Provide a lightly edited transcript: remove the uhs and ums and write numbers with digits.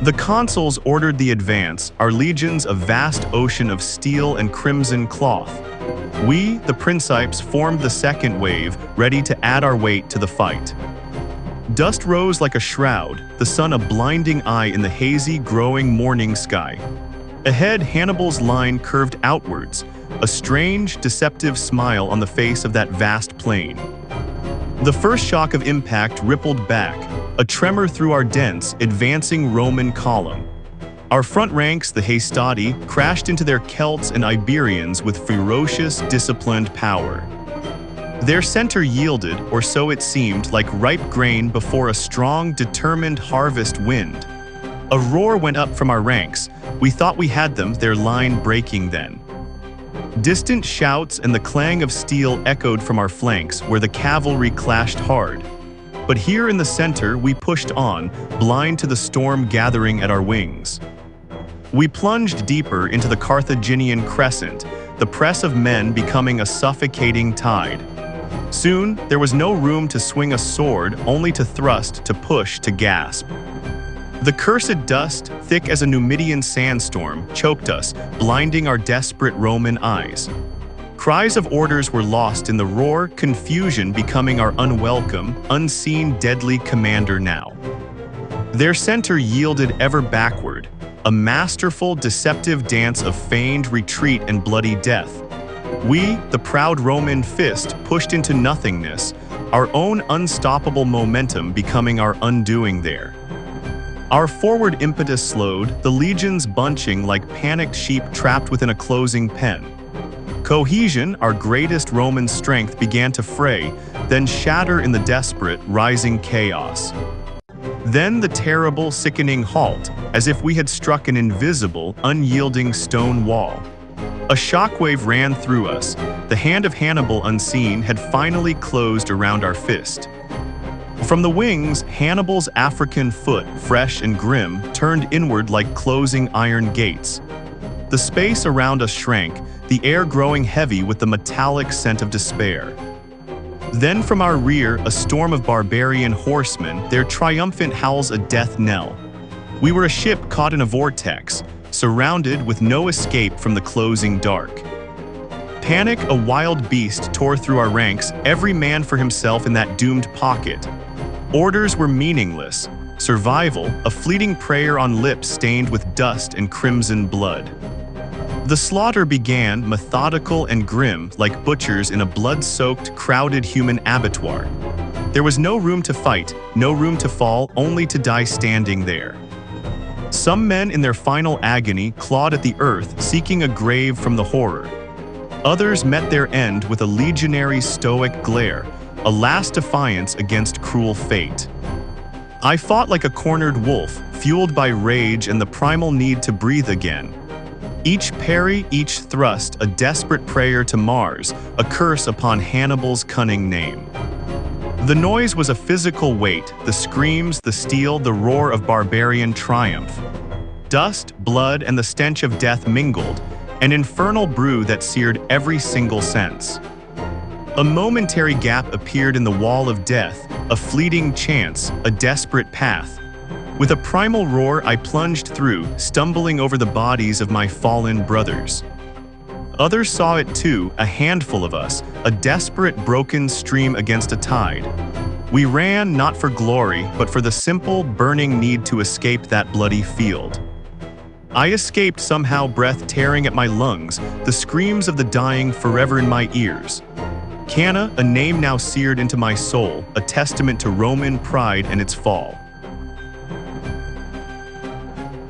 The consuls ordered the advance, our legions a vast ocean of steel and crimson cloth. We, the Princeps, formed the second wave, ready to add our weight to the fight. Dust rose like a shroud, the sun a blinding eye in the hazy, growing morning sky. Ahead, Hannibal's line curved outwards, a strange, deceptive smile on the face of that vast plain. The first shock of impact rippled back, a tremor through our dense, advancing Roman column. Our front ranks, the Hastati, crashed into their Celts and Iberians with ferocious, disciplined power. Their center yielded, or so it seemed, like ripe grain before a strong, determined harvest wind. A roar went up from our ranks. We thought we had them, their line breaking then. Distant shouts and the clang of steel echoed from our flanks where the cavalry clashed hard. But here in the center we pushed on, blind to the storm gathering at our wings. We plunged deeper into the Carthaginian crescent, the press of men becoming a suffocating tide. Soon, there was no room to swing a sword, only to thrust, to push, to gasp. The cursed dust, thick as a Numidian sandstorm, choked us, blinding our desperate Roman eyes. Cries of orders were lost in the roar, confusion becoming our unwelcome, unseen, deadly commander now. Their center yielded ever backward, a masterful, deceptive dance of feigned retreat and bloody death. We, the proud Roman fist, pushed into nothingness, our own unstoppable momentum becoming our undoing there. Our forward impetus slowed, the legions bunching like panicked sheep trapped within a closing pen. Cohesion, our greatest Roman strength, began to fray, then shatter in the desperate, rising chaos. Then the terrible, sickening halt, as if we had struck an invisible, unyielding stone wall. A shockwave ran through us. The hand of Hannibal unseen had finally closed around our fist. From the wings, Hannibal's African foot, fresh and grim, turned inward like closing iron gates. The space around us shrank, the air growing heavy with the metallic scent of despair. Then from our rear, a storm of barbarian horsemen, their triumphant howls a death knell. We were a ship caught in a vortex, surrounded with no escape from the closing dark. Panic, a wild beast, tore through our ranks, every man for himself in that doomed pocket. Orders were meaningless. Survival, a fleeting prayer on lips stained with dust and crimson blood. The slaughter began, methodical and grim, like butchers in a blood-soaked, crowded human abattoir. There was no room to fight, no room to fall, only to die standing there. Some men in their final agony clawed at the earth, seeking a grave from the horror. Others met their end with a legionary stoic glare, a last defiance against cruel fate. I fought like a cornered wolf, fueled by rage and the primal need to breathe again. Each parry, each thrust, a desperate prayer to Mars, a curse upon Hannibal's cunning name. The noise was a physical weight, the screams, the steel, the roar of barbarian triumph. Dust, blood, and the stench of death mingled, an infernal brew that seared every single sense. A momentary gap appeared in the wall of death, a fleeting chance, a desperate path. With a primal roar, I plunged through, stumbling over the bodies of my fallen brothers. Others saw it too, a handful of us, a desperate, broken stream against a tide. We ran not for glory, but for the simple, burning need to escape that bloody field. I escaped somehow, breath tearing at my lungs, the screams of the dying forever in my ears. Cannae, a name now seared into my soul, a testament to Roman pride and its fall.